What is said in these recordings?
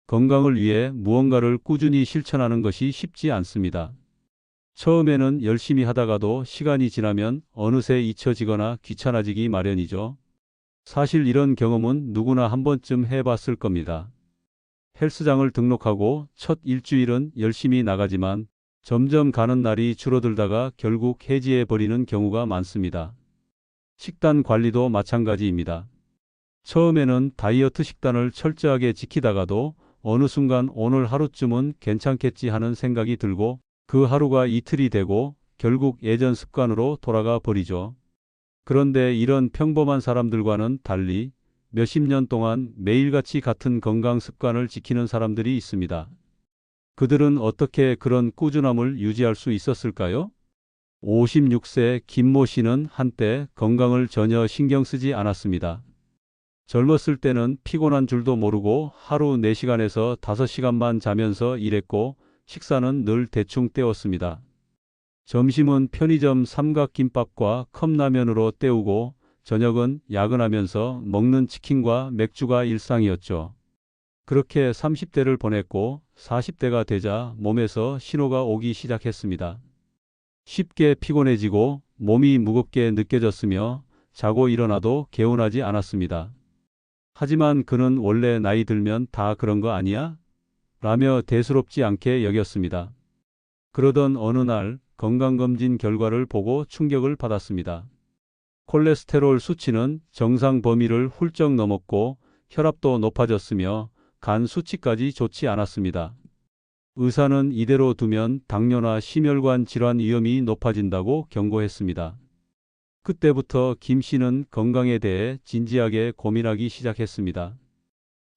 건강을 위해 무언가를 꾸준히 실천하는 것이 쉽지 않습니다. 처음에는 열심히 하다가도 시간이 지나면 어느새 잊혀지거나 귀찮아지기 마련이죠. 사실 이런 경험은 누구나 한 번쯤 해봤을 겁니다. 헬스장을 등록하고 첫 일주일은 열심히 나가지만 점점 가는 날이 줄어들다가 결국 해지해버리는 경우가 많습니다. 식단 관리도 마찬가지입니다. 처음에는 다이어트 식단을 철저하게 지키다가도 어느 순간 오늘 하루쯤은 괜찮겠지 하는 생각이 들고 그 하루가 이틀이 되고 결국 예전 습관으로 돌아가 버리죠. 그런데 이런 평범한 사람들과는 달리 몇십 년 동안 매일같이 같은 건강 습관을 지키는 사람들이 있습니다. 그들은 어떻게 그런 꾸준함을 유지할 수 있었을까요? 56세 김모 씨는 한때 건강을 전혀 신경 쓰지 않았습니다. 젊었을 때는 피곤한 줄도 모르고 하루 4시간에서 5시간만 자면서 일했고 식사는 늘 대충 때웠습니다. 점심은 편의점 삼각김밥과 컵라면으로 때우고 저녁은 야근하면서 먹는 치킨과 맥주가 일상이었죠. 그렇게 30대를 보냈고 40대가 되자 몸에서 신호가 오기 시작했습니다. 쉽게 피곤해지고 몸이 무겁게 느껴졌으며 자고 일어나도 개운하지 않았습니다. 하지만 그는 원래 나이 들면 다 그런 거 아니야? 라며 대수롭지 않게 여겼습니다. 그러던 어느 날 건강검진 결과를 보고 충격을 받았습니다. 콜레스테롤 수치는 정상 범위를 훌쩍 넘었고 혈압도 높아졌으며 간 수치까지 좋지 않았습니다. 의사는 이대로 두면 당뇨나 심혈관 질환 위험이 높아진다고 경고했습니다. 그때부터 김 씨는 건강에 대해 진지하게 고민하기 시작했습니다.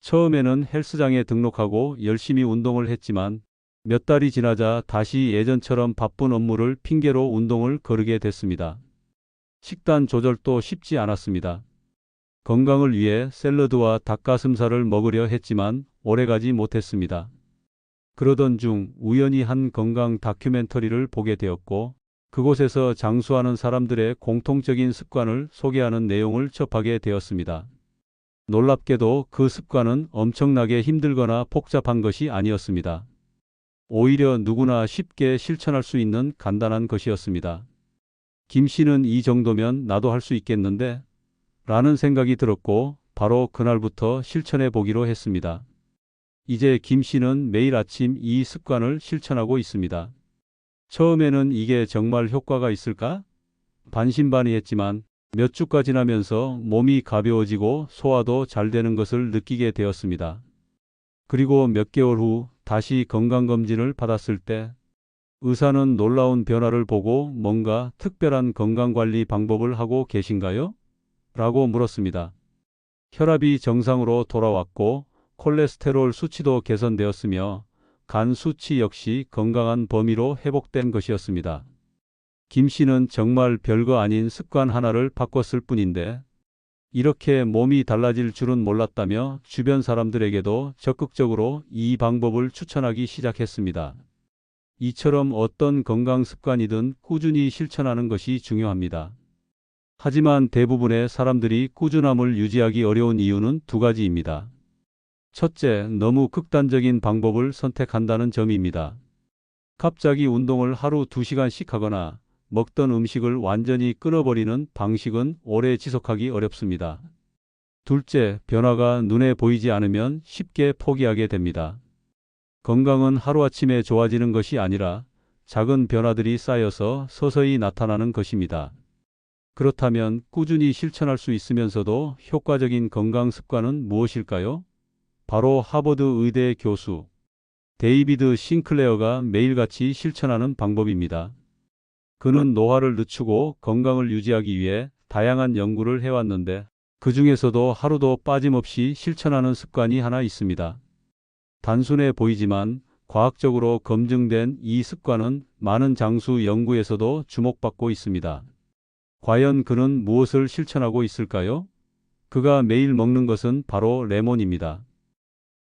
처음에는 헬스장에 등록하고 열심히 운동을 했지만 몇 달이 지나자 다시 예전처럼 바쁜 업무를 핑계로 운동을 거르게 됐습니다. 식단 조절도 쉽지 않았습니다. 건강을 위해 샐러드와 닭가슴살을 먹으려 했지만 오래가지 못했습니다. 그러던 중 우연히 한 건강 다큐멘터리를 보게 되었고 그곳에서 장수하는 사람들의 공통적인 습관을 소개하는 내용을 접하게 되었습니다. 놀랍게도 그 습관은 엄청나게 힘들거나 복잡한 것이 아니었습니다. 오히려 누구나 쉽게 실천할 수 있는 간단한 것이었습니다. 김 씨는 이 정도면 나도 할 수 있겠는데? 라는 생각이 들었고 바로 그날부터 실천해 보기로 했습니다. 이제 김 씨는 매일 아침 이 습관을 실천하고 있습니다. 처음에는 이게 정말 효과가 있을까? 반신반의했지만 몇 주가 지나면서 몸이 가벼워지고 소화도 잘 되는 것을 느끼게 되었습니다. 그리고 몇 개월 후 다시 건강검진을 받았을 때 의사는 놀라운 변화를 보고 뭔가 특별한 건강관리 방법을 하고 계신가요? 라고 물었습니다. 혈압이 정상으로 돌아왔고 콜레스테롤 수치도 개선되었으며 간 수치 역시 건강한 범위로 회복된 것이었습니다. 김 씨는 정말 별거 아닌 습관 하나를 바꿨을 뿐인데 이렇게 몸이 달라질 줄은 몰랐다며 주변 사람들에게도 적극적으로 이 방법을 추천하기 시작했습니다. 이처럼 어떤 건강 습관이든 꾸준히 실천하는 것이 중요합니다. 하지만 대부분의 사람들이 꾸준함을 유지하기 어려운 이유는 두 가지입니다. 첫째, 너무 극단적인 방법을 선택한다는 점입니다. 갑자기 운동을 하루 2시간씩 하거나 먹던 음식을 완전히 끊어버리는 방식은 오래 지속하기 어렵습니다. 둘째, 변화가 눈에 보이지 않으면 쉽게 포기하게 됩니다. 건강은 하루아침에 좋아지는 것이 아니라 작은 변화들이 쌓여서 서서히 나타나는 것입니다. 그렇다면 꾸준히 실천할 수 있으면서도 효과적인 건강 습관은 무엇일까요? 바로 하버드 의대 교수 데이비드 싱클레어가 매일같이 실천하는 방법입니다. 그는 노화를 늦추고 건강을 유지하기 위해 다양한 연구를 해왔는데 그 중에서도 하루도 빠짐없이 실천하는 습관이 하나 있습니다. 단순해 보이지만 과학적으로 검증된 이 습관은 많은 장수 연구에서도 주목받고 있습니다. 과연 그는 무엇을 실천하고 있을까요? 그가 매일 먹는 것은 바로 레몬입니다.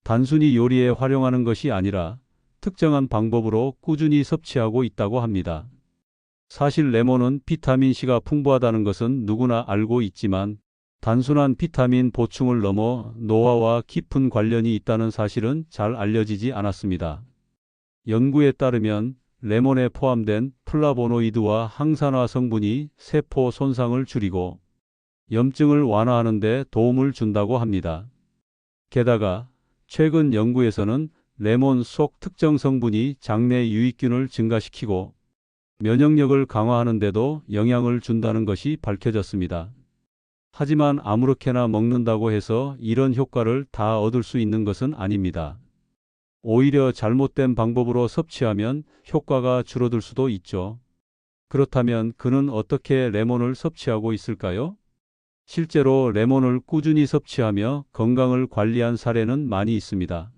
단순히 요리에 활용하는 것이 아니라 특정한 방법으로 꾸준히 섭취하고 있다고 합니다. 사실 레몬은 비타민C가 풍부하다는 것은 누구나 알고 있지만 단순한 비타민 보충을 넘어 노화와 깊은 관련이 있다는 사실은 잘 알려지지 않았습니다. 연구에 따르면 레몬에 포함된 플라보노이드와 항산화 성분이 세포 손상을 줄이고 염증을 완화하는 데 도움을 준다고 합니다. 게다가 최근 연구에서는 레몬 속 특정 성분이 장내 유익균을 증가시키고 면역력을 강화하는 데도 영향을 준다는 것이 밝혀졌습니다. 하지만 아무렇게나 먹는다고 해서 이런 효과를 다 얻을 수 있는 것은 아닙니다. 오히려 잘못된 방법으로 섭취하면 효과가 줄어들 수도 있죠. 그렇다면 그는 어떻게 레몬을 섭취하고 있을까요? 실제로 레몬을 꾸준히 섭취하며 건강을 관리한 사례는 많이 있습니다.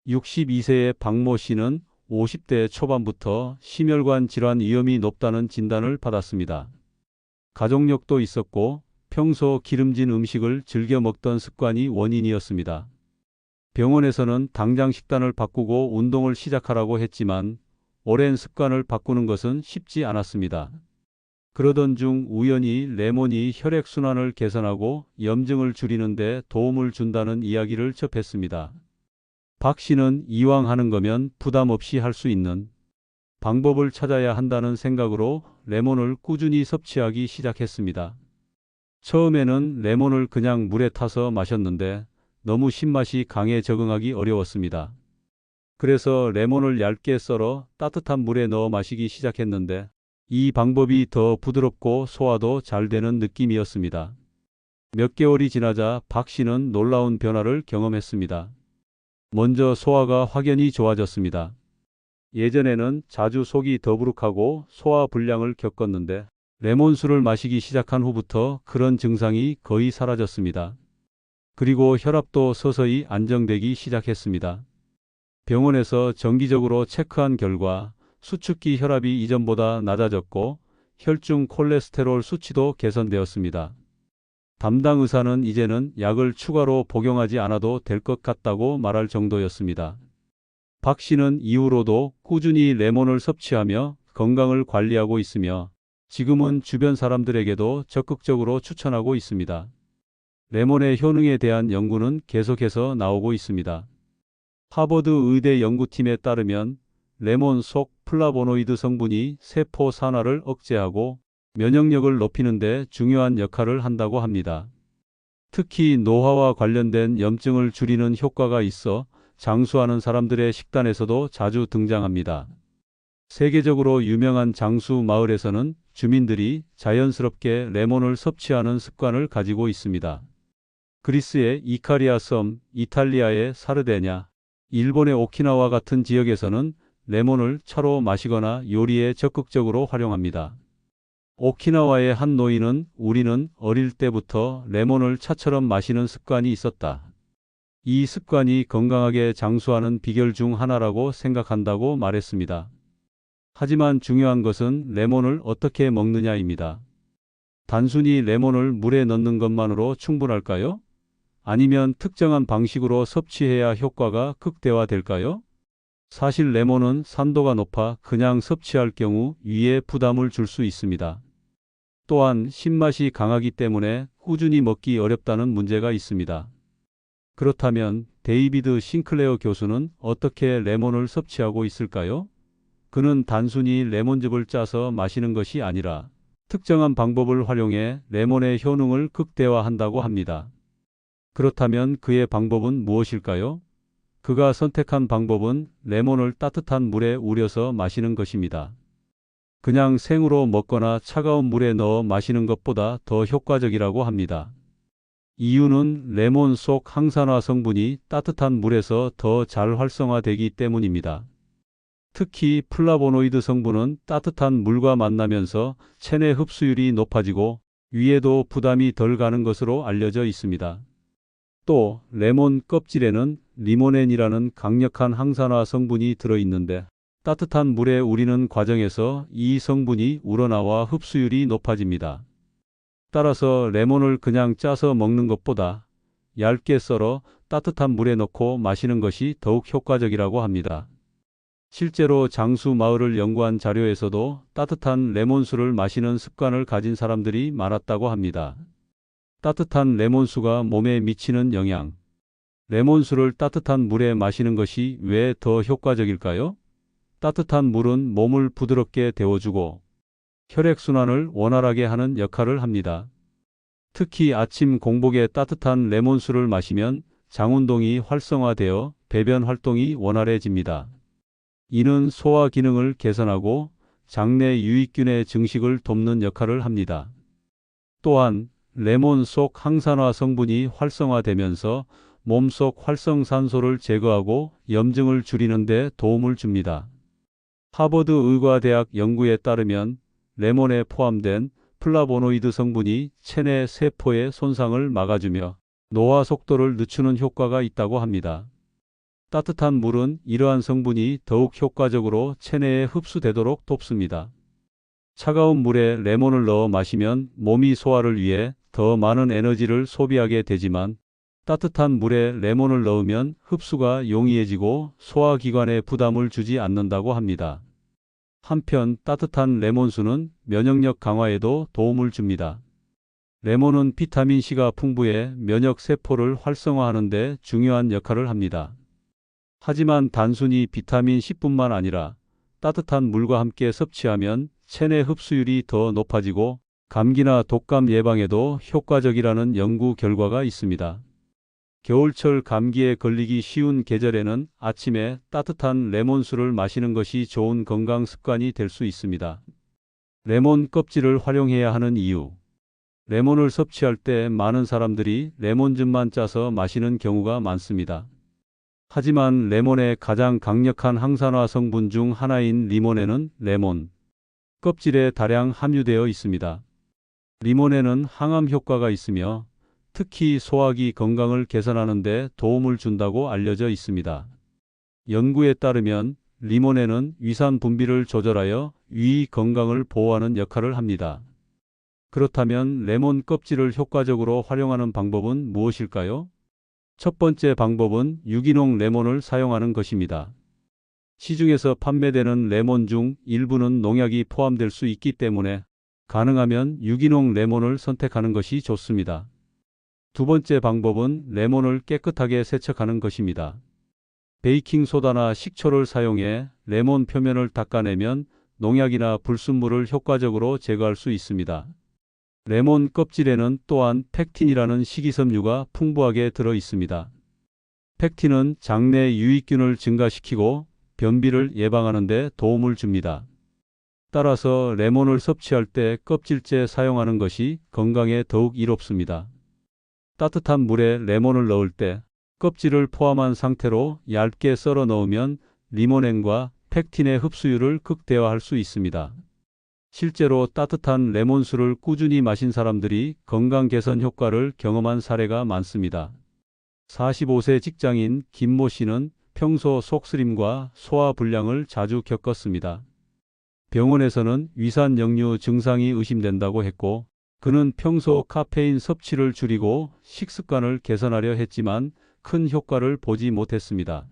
62세의 박모 씨는 50대 초반부터 심혈관 질환 위험이 높다는 진단을 받았습니다. 가족력도 있었고 평소 기름진 음식을 즐겨 먹던 습관이 원인이었습니다. 병원에서는 당장 식단을 바꾸고 운동을 시작하라고 했지만 오랜 습관을 바꾸는 것은 쉽지 않았습니다. 그러던 중 우연히 레몬이 혈액순환을 개선하고 염증을 줄이는 데 도움을 준다는 이야기를 접했습니다. 박 씨는 이왕 하는 거면 부담 없이 할 수 있는 방법을 찾아야 한다는 생각으로 레몬을 꾸준히 섭취하기 시작했습니다. 처음에는 레몬을 그냥 물에 타서 마셨는데 너무 신맛이 강해 적응하기 어려웠습니다. 그래서 레몬을 얇게 썰어 따뜻한 물에 넣어 마시기 시작했는데 이 방법이 더 부드럽고 소화도 잘 되는 느낌이었습니다. 몇 개월이 지나자 박 씨는 놀라운 변화를 경험했습니다. 먼저 소화가 확연히 좋아졌습니다. 예전에는 자주 속이 더부룩하고 소화 불량을 겪었는데 레몬수를 마시기 시작한 후부터 그런 증상이 거의 사라졌습니다. 그리고 혈압도 서서히 안정되기 시작했습니다. 병원에서 정기적으로 체크한 결과 수축기 혈압이 이전보다 낮아졌고 혈중 콜레스테롤 수치도 개선되었습니다. 담당 의사는 이제는 약을 추가로 복용하지 않아도 될 것 같다고 말할 정도였습니다. 박 씨는 이후로도 꾸준히 레몬을 섭취하며 건강을 관리하고 있으며 지금은 주변 사람들에게도 적극적으로 추천하고 있습니다. 레몬의 효능에 대한 연구는 계속해서 나오고 있습니다. 하버드 의대 연구팀에 따르면 레몬 속 플라보노이드 성분이 세포 산화를 억제하고 면역력을 높이는 데 중요한 역할을 한다고 합니다. 특히 노화와 관련된 염증을 줄이는 효과가 있어 장수하는 사람들의 식단에서도 자주 등장합니다. 세계적으로 유명한 장수 마을에서는 주민들이 자연스럽게 레몬을 섭취하는 습관을 가지고 있습니다. 그리스의 이카리아 섬, 이탈리아의 사르데냐, 일본의 오키나와 같은 지역에서는 레몬을 차로 마시거나 요리에 적극적으로 활용합니다. 오키나와의 한 노인은 우리는 어릴 때부터 레몬을 차처럼 마시는 습관이 있었다. 이 습관이 건강하게 장수하는 비결 중 하나라고 생각한다고 말했습니다. 하지만 중요한 것은 레몬을 어떻게 먹느냐입니다. 단순히 레몬을 물에 넣는 것만으로 충분할까요? 아니면 특정한 방식으로 섭취해야 효과가 극대화될까요? 사실 레몬은 산도가 높아 그냥 섭취할 경우 위에 부담을 줄 수 있습니다. 또한 신맛이 강하기 때문에 꾸준히 먹기 어렵다는 문제가 있습니다. 그렇다면 데이비드 싱클레어 교수는 어떻게 레몬을 섭취하고 있을까요? 그는 단순히 레몬즙을 짜서 마시는 것이 아니라 특정한 방법을 활용해 레몬의 효능을 극대화한다고 합니다. 그렇다면 그의 방법은 무엇일까요? 그가 선택한 방법은 레몬을 따뜻한 물에 우려서 마시는 것입니다. 그냥 생으로 먹거나 차가운 물에 넣어 마시는 것보다 더 효과적이라고 합니다. 이유는 레몬 속 항산화 성분이 따뜻한 물에서 더 잘 활성화되기 때문입니다. 특히 플라보노이드 성분은 따뜻한 물과 만나면서 체내 흡수율이 높아지고 위에도 부담이 덜 가는 것으로 알려져 있습니다. 또 레몬 껍질에는 리모넨이라는 강력한 항산화 성분이 들어있는데 따뜻한 물에 우리는 과정에서 이 성분이 우러나와 흡수율이 높아집니다. 따라서 레몬을 그냥 짜서 먹는 것보다 얇게 썰어 따뜻한 물에 넣고 마시는 것이 더욱 효과적이라고 합니다. 실제로 장수 마을을 연구한 자료에서도 따뜻한 레몬수를 마시는 습관을 가진 사람들이 많았다고 합니다. 따뜻한 레몬수가 몸에 미치는 영향. 레몬수를 따뜻한 물에 마시는 것이 왜 더 효과적일까요? 따뜻한 물은 몸을 부드럽게 데워주고 혈액순환을 원활하게 하는 역할을 합니다. 특히 아침 공복에 따뜻한 레몬수를 마시면 장운동이 활성화되어 배변 활동이 원활해집니다. 이는 소화 기능을 개선하고 장내 유익균의 증식을 돕는 역할을 합니다. 또한 레몬 속 항산화 성분이 활성화되면서 몸속 활성산소를 제거하고 염증을 줄이는 데 도움을 줍니다. 하버드 의과대학 연구에 따르면 레몬에 포함된 플라보노이드 성분이 체내 세포의 손상을 막아주며 노화 속도를 늦추는 효과가 있다고 합니다. 따뜻한 물은 이러한 성분이 더욱 효과적으로 체내에 흡수되도록 돕습니다. 차가운 물에 레몬을 넣어 마시면 몸이 소화를 위해 더 많은 에너지를 소비하게 되지만 따뜻한 물에 레몬을 넣으면 흡수가 용이해지고 소화기관에 부담을 주지 않는다고 합니다. 한편 따뜻한 레몬수는 면역력 강화에도 도움을 줍니다. 레몬은 비타민C가 풍부해 면역세포를 활성화하는 데 중요한 역할을 합니다. 하지만 단순히 비타민C뿐만 아니라 따뜻한 물과 함께 섭취하면 체내 흡수율이 더 높아지고 감기나 독감 예방에도 효과적이라는 연구 결과가 있습니다. 겨울철 감기에 걸리기 쉬운 계절에는 아침에 따뜻한 레몬수를 마시는 것이 좋은 건강 습관이 될 수 있습니다. 레몬 껍질을 활용해야 하는 이유. 레몬을 섭취할 때 많은 사람들이 레몬즙만 짜서 마시는 경우가 많습니다. 하지만 레몬의 가장 강력한 항산화 성분 중 하나인 리몬에는 레몬 껍질에 다량 함유되어 있습니다. 리몬에는 항암 효과가 있으며 특히 소화기 건강을 개선하는 데 도움을 준다고 알려져 있습니다. 연구에 따르면 리몬에는 위산 분비를 조절하여 위 건강을 보호하는 역할을 합니다. 그렇다면 레몬 껍질을 효과적으로 활용하는 방법은 무엇일까요? 첫 번째 방법은 유기농 레몬을 사용하는 것입니다. 시중에서 판매되는 레몬 중 일부는 농약이 포함될 수 있기 때문에 가능하면 유기농 레몬을 선택하는 것이 좋습니다. 두 번째 방법은 레몬을 깨끗하게 세척하는 것입니다. 베이킹소다나 식초를 사용해 레몬 표면을 닦아내면 농약이나 불순물을 효과적으로 제거할 수 있습니다. 레몬 껍질에는 또한 펙틴이라는 식이섬유가 풍부하게 들어 있습니다. 펙틴은 장내 유익균을 증가시키고 변비를 예방하는 데 도움을 줍니다. 따라서 레몬을 섭취할 때 껍질째 사용하는 것이 건강에 더욱 이롭습니다. 따뜻한 물에 레몬을 넣을 때 껍질을 포함한 상태로 얇게 썰어 넣으면 리모넨과 펙틴의 흡수율을 극대화할 수 있습니다. 실제로 따뜻한 레몬수를 꾸준히 마신 사람들이 건강 개선 효과를 경험한 사례가 많습니다. 45세 직장인 김모 씨는 평소 속쓰림과 소화 불량을 자주 겪었습니다. 병원에서는 위산 역류 증상이 의심된다고 했고 그는 평소 카페인 섭취를 줄이고 식습관을 개선하려 했지만 큰 효과를 보지 못했습니다.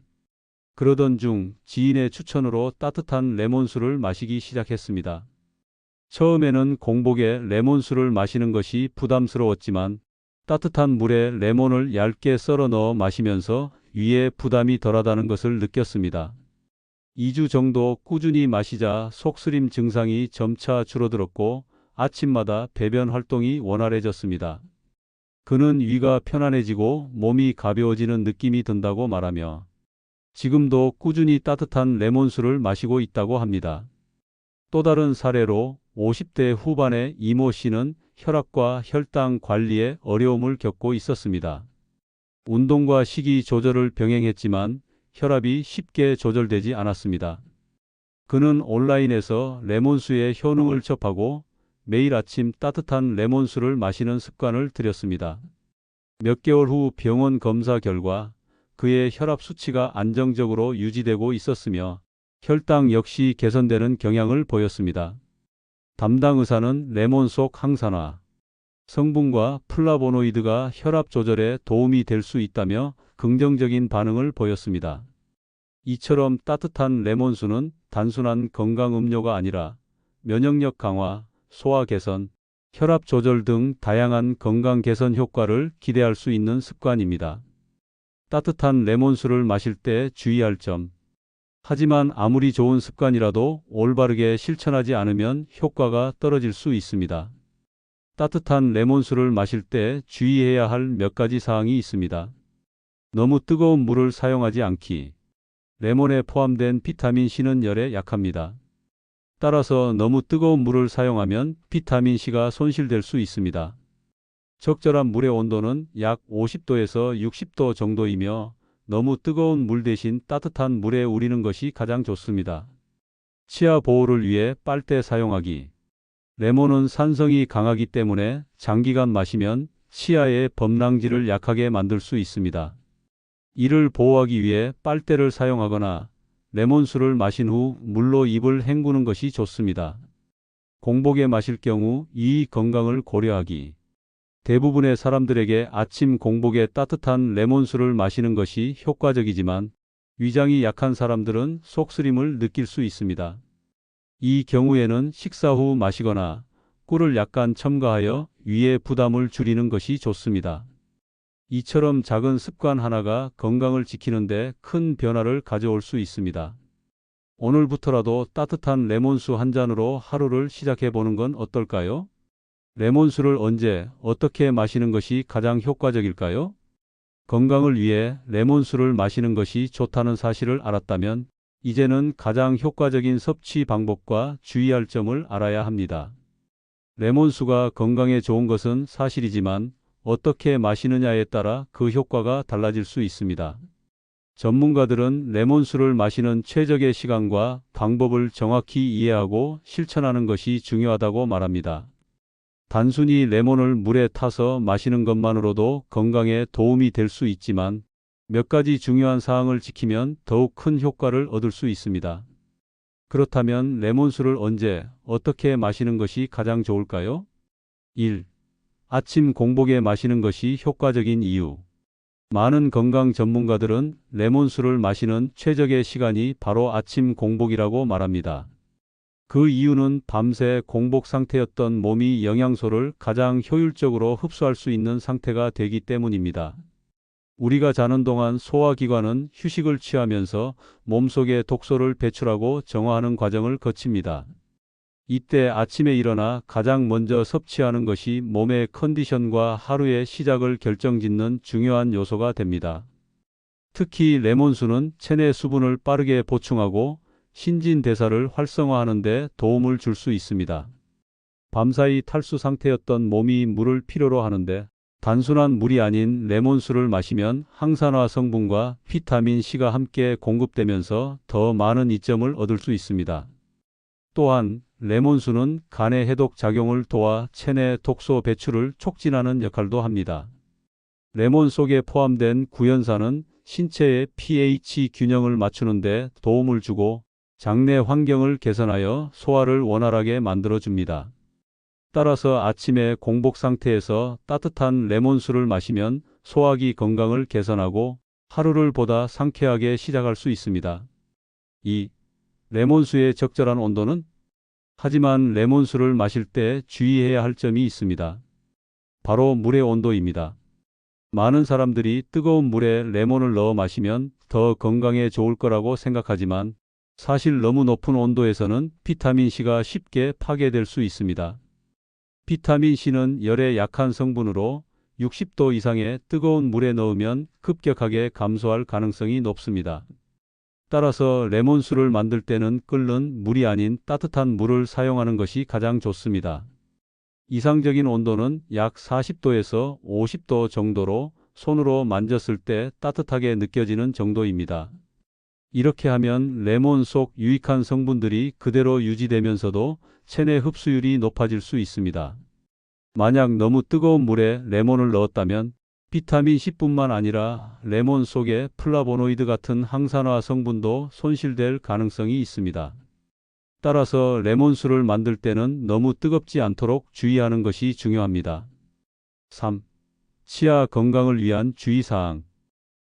그러던 중 지인의 추천으로 따뜻한 레몬수를 마시기 시작했습니다. 처음에는 공복에 레몬수를 마시는 것이 부담스러웠지만 따뜻한 물에 레몬을 얇게 썰어 넣어 마시면서 위에 부담이 덜하다는 것을 느꼈습니다. 2주 정도 꾸준히 마시자 속쓰림 증상이 점차 줄어들었고 아침마다 배변 활동이 원활해졌습니다. 그는 위가 편안해지고 몸이 가벼워지는 느낌이 든다고 말하며 지금도 꾸준히 따뜻한 레몬수를 마시고 있다고 합니다. 또 다른 사례로 50대 후반의 이모 씨는 혈압과 혈당 관리에 어려움을 겪고 있었습니다. 운동과 식이 조절을 병행했지만 혈압이 쉽게 조절되지 않았습니다. 그는 온라인에서 레몬수의 효능을 접하고 매일 아침 따뜻한 레몬수를 마시는 습관을 들였습니다. 몇 개월 후 병원 검사 결과 그의 혈압 수치가 안정적으로 유지되고 있었으며 혈당 역시 개선되는 경향을 보였습니다. 담당 의사는 레몬 속 항산화 성분과 플라보노이드가 혈압 조절에 도움이 될 수 있다며 긍정적인 반응을 보였습니다. 이처럼 따뜻한 레몬수는 단순한 건강 음료가 아니라 면역력 강화, 소화 개선, 혈압 조절 등 다양한 건강 개선 효과를 기대할 수 있는 습관입니다. 따뜻한 레몬수를 마실 때 주의할 점. 하지만 아무리 좋은 습관이라도 올바르게 실천하지 않으면 효과가 떨어질 수 있습니다. 따뜻한 레몬수를 마실 때 주의해야 할 몇 가지 사항이 있습니다. 너무 뜨거운 물을 사용하지 않기. 레몬에 포함된 비타민 C는 열에 약합니다. 따라서 너무 뜨거운 물을 사용하면 비타민 C가 손실될 수 있습니다. 적절한 물의 온도는 약 50도에서 60도 정도이며 너무 뜨거운 물 대신 따뜻한 물에 우리는 것이 가장 좋습니다. 치아 보호를 위해 빨대 사용하기. 레몬은 산성이 강하기 때문에 장기간 마시면 치아의 범랑질을 약하게 만들 수 있습니다. 이를 보호하기 위해 빨대를 사용하거나 레몬수를 마신 후 물로 입을 헹구는 것이 좋습니다. 공복에 마실 경우 이 건강을 고려하기. 대부분의 사람들에게 아침 공복에 따뜻한 레몬수를 마시는 것이 효과적이지만 위장이 약한 사람들은 속쓰림을 느낄 수 있습니다. 이 경우에는 식사 후 마시거나 꿀을 약간 첨가하여 위의 부담을 줄이는 것이 좋습니다. 이처럼 작은 습관 하나가 건강을 지키는데 큰 변화를 가져올 수 있습니다. 오늘부터라도 따뜻한 레몬수 한 잔으로 하루를 시작해 보는 건 어떨까요? 레몬수를 언제, 어떻게 마시는 것이 가장 효과적일까요? 건강을 위해 레몬수를 마시는 것이 좋다는 사실을 알았다면 이제는 가장 효과적인 섭취 방법과 주의할 점을 알아야 합니다. 레몬수가 건강에 좋은 것은 사실이지만 어떻게 마시느냐에 따라 그 효과가 달라질 수 있습니다. 전문가들은 레몬수를 마시는 최적의 시간과 방법을 정확히 이해하고 실천하는 것이 중요하다고 말합니다. 단순히 레몬을 물에 타서 마시는 것만으로도 건강에 도움이 될 수 있지만 몇 가지 중요한 사항을 지키면 더욱 큰 효과를 얻을 수 있습니다. 그렇다면 레몬수를 언제, 어떻게 마시는 것이 가장 좋을까요? 1. 아침 공복에 마시는 것이 효과적인 이유. 많은 건강 전문가들은 레몬수를 마시는 최적의 시간이 바로 아침 공복이라고 말합니다. 그 이유는 밤새 공복 상태였던 몸이 영양소를 가장 효율적으로 흡수할 수 있는 상태가 되기 때문입니다. 우리가 자는 동안 소화기관은 휴식을 취하면서 몸속에 독소를 배출하고 정화하는 과정을 거칩니다. 이때 아침에 일어나 가장 먼저 섭취하는 것이 몸의 컨디션과 하루의 시작을 결정짓는 중요한 요소가 됩니다. 특히 레몬수는 체내 수분을 빠르게 보충하고 신진대사를 활성화하는 데 도움을 줄 수 있습니다. 밤사이 탈수 상태였던 몸이 물을 필요로 하는데 단순한 물이 아닌 레몬수를 마시면 항산화 성분과 비타민 C가 함께 공급되면서 더 많은 이점을 얻을 수 있습니다. 또한 레몬수는 간의 해독 작용을 도와 체내 독소 배출을 촉진하는 역할도 합니다. 레몬 속에 포함된 구연산은 신체의 pH 균형을 맞추는 데 도움을 주고 장내 환경을 개선하여 소화를 원활하게 만들어줍니다. 따라서 아침에 공복 상태에서 따뜻한 레몬수를 마시면 소화기 건강을 개선하고 하루를 보다 상쾌하게 시작할 수 있습니다. 2. 레몬수의 적절한 온도는? 하지만 레몬수를 마실 때 주의해야 할 점이 있습니다. 바로 물의 온도입니다. 많은 사람들이 뜨거운 물에 레몬을 넣어 마시면 더 건강에 좋을 거라고 생각하지만 사실 너무 높은 온도에서는 비타민 C가 쉽게 파괴될 수 있습니다. 비타민 C는 열에 약한 성분으로 60도 이상의 뜨거운 물에 넣으면 급격하게 감소할 가능성이 높습니다. 따라서 레몬수를 만들 때는 끓는 물이 아닌 따뜻한 물을 사용하는 것이 가장 좋습니다. 이상적인 온도는 약 40도에서 50도 정도로 손으로 만졌을 때 따뜻하게 느껴지는 정도입니다. 이렇게 하면 레몬 속 유익한 성분들이 그대로 유지되면서도 체내 흡수율이 높아질 수 있습니다. 만약 너무 뜨거운 물에 레몬을 넣었다면 비타민 C뿐만 아니라 레몬 속의 플라보노이드 같은 항산화 성분도 손실될 가능성이 있습니다. 따라서 레몬수를 만들 때는 너무 뜨겁지 않도록 주의하는 것이 중요합니다. 3. 치아 건강을 위한 주의사항.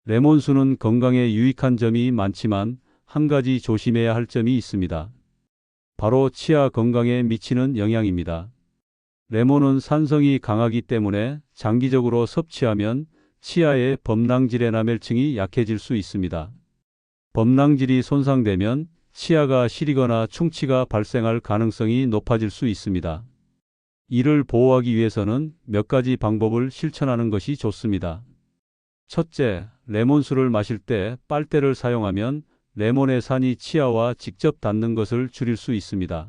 레몬수는 건강에 유익한 점이 많지만 한 가지 조심해야 할 점이 있습니다. 바로 치아 건강에 미치는 영향입니다. 레몬은 산성이 강하기 때문에 장기적으로 섭취하면 치아의 범랑질에나멜층이 약해질 수 있습니다. 범랑질이 손상되면 치아가 시리거나 충치가 발생할 가능성이 높아질 수 있습니다. 이를 보호하기 위해서는 몇 가지 방법을 실천하는 것이 좋습니다. 첫째, 레몬수를 마실 때 빨대를 사용하면 레몬의 산이 치아와 직접 닿는 것을 줄일 수 있습니다.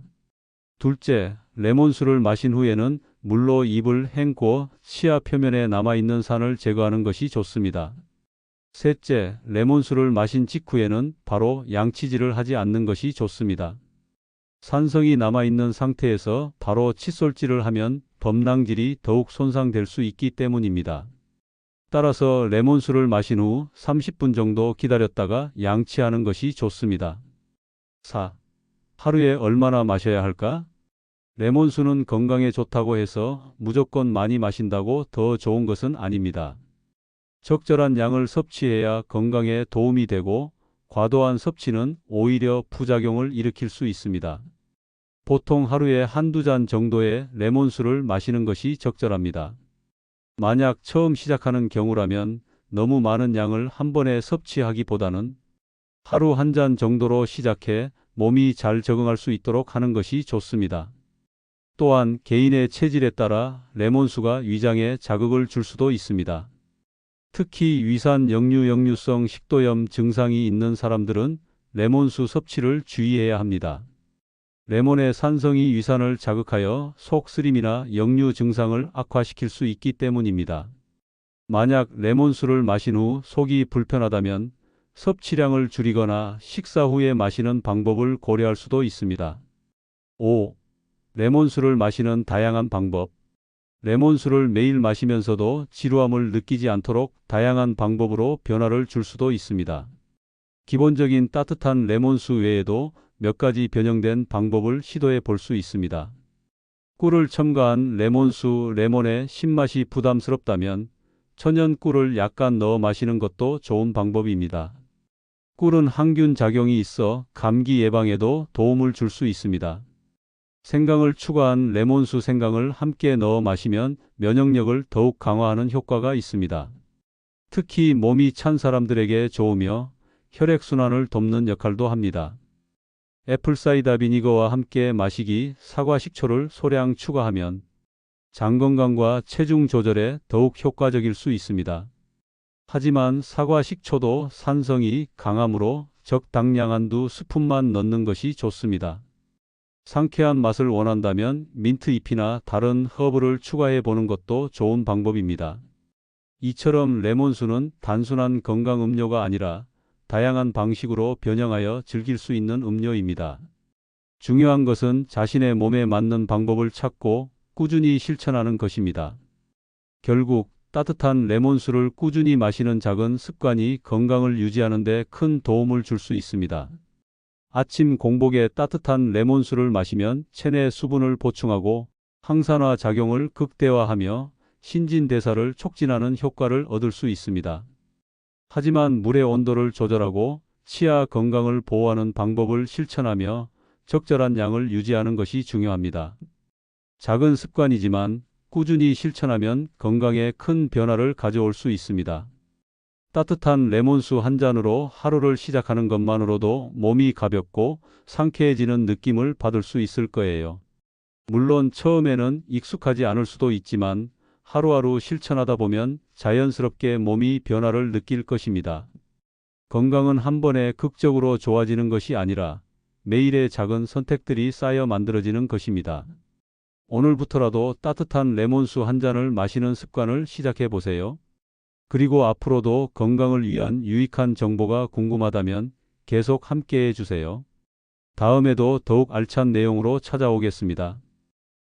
둘째, 레몬수를 마신 후에는 물로 입을 헹궈 치아 표면에 남아있는 산을 제거하는 것이 좋습니다. 셋째, 레몬수를 마신 직후에는 바로 양치질을 하지 않는 것이 좋습니다. 산성이 남아있는 상태에서 바로 칫솔질을 하면 범랑질이 더욱 손상될 수 있기 때문입니다. 따라서 레몬수를 마신 후 30분 정도 기다렸다가 양치하는 것이 좋습니다. 4. 하루에 얼마나 마셔야 할까? 레몬수는 건강에 좋다고 해서 무조건 많이 마신다고 더 좋은 것은 아닙니다. 적절한 양을 섭취해야 건강에 도움이 되고 과도한 섭취는 오히려 부작용을 일으킬 수 있습니다. 보통 하루에 한두 잔 정도의 레몬수를 마시는 것이 적절합니다. 만약 처음 시작하는 경우라면 너무 많은 양을 한 번에 섭취하기보다는 하루 한 잔 정도로 시작해 몸이 잘 적응할 수 있도록 하는 것이 좋습니다. 또한 개인의 체질에 따라 레몬수가 위장에 자극을 줄 수도 있습니다. 특히 위산 역류성 식도염 증상이 있는 사람들은 레몬수 섭취를 주의해야 합니다. 레몬의 산성이 위산을 자극하여 속쓰림이나 역류 증상을 악화시킬 수 있기 때문입니다. 만약 레몬수를 마신 후 속이 불편하다면 섭취량을 줄이거나 식사 후에 마시는 방법을 고려할 수도 있습니다. 5. 레몬수를 마시는 다양한 방법. 레몬수를 매일 마시면서도 지루함을 느끼지 않도록 다양한 방법으로 변화를 줄 수도 있습니다. 기본적인 따뜻한 레몬수 외에도 몇 가지 변형된 방법을 시도해 볼 수 있습니다. 꿀을 첨가한 레몬수. 레몬의 신맛이 부담스럽다면 천연 꿀을 약간 넣어 마시는 것도 좋은 방법입니다. 꿀은 항균 작용이 있어 감기 예방에도 도움을 줄 수 있습니다. 생강을 추가한 레몬수. 생강을 함께 넣어 마시면 면역력을 더욱 강화하는 효과가 있습니다. 특히 몸이 찬 사람들에게 좋으며 혈액순환을 돕는 역할도 합니다. 애플사이다 비니거와 함께 마시기. 사과 식초를 소량 추가하면 장 건강과 체중 조절에 더욱 효과적일 수 있습니다. 하지만 사과 식초도 산성이 강하므로 적당량 한두 스푼만 넣는 것이 좋습니다. 상쾌한 맛을 원한다면 민트 잎이나 다른 허브를 추가해 보는 것도 좋은 방법입니다. 이처럼 레몬수는 단순한 건강 음료가 아니라 다양한 방식으로 변형하여 즐길 수 있는 음료입니다. 중요한 것은 자신의 몸에 맞는 방법을 찾고 꾸준히 실천하는 것입니다. 결국 따뜻한 레몬수를 꾸준히 마시는 작은 습관이 건강을 유지하는 데 큰 도움을 줄 수 있습니다. 아침 공복에 따뜻한 레몬수를 마시면 체내 수분을 보충하고 항산화 작용을 극대화하며 신진대사를 촉진하는 효과를 얻을 수 있습니다. 하지만 물의 온도를 조절하고 치아 건강을 보호하는 방법을 실천하며 적절한 양을 유지하는 것이 중요합니다. 작은 습관이지만 꾸준히 실천하면 건강에 큰 변화를 가져올 수 있습니다. 따뜻한 레몬수 한 잔으로 하루를 시작하는 것만으로도 몸이 가볍고 상쾌해지는 느낌을 받을 수 있을 거예요. 물론 처음에는 익숙하지 않을 수도 있지만 하루하루 실천하다 보면 자연스럽게 몸이 변화를 느낄 것입니다. 건강은 한 번에 극적으로 좋아지는 것이 아니라 매일의 작은 선택들이 쌓여 만들어지는 것입니다. 오늘부터라도 따뜻한 레몬수 한 잔을 마시는 습관을 시작해 보세요. 그리고 앞으로도 건강을 위한 유익한 정보가 궁금하다면 계속 함께해 주세요. 다음에도 더욱 알찬 내용으로 찾아오겠습니다.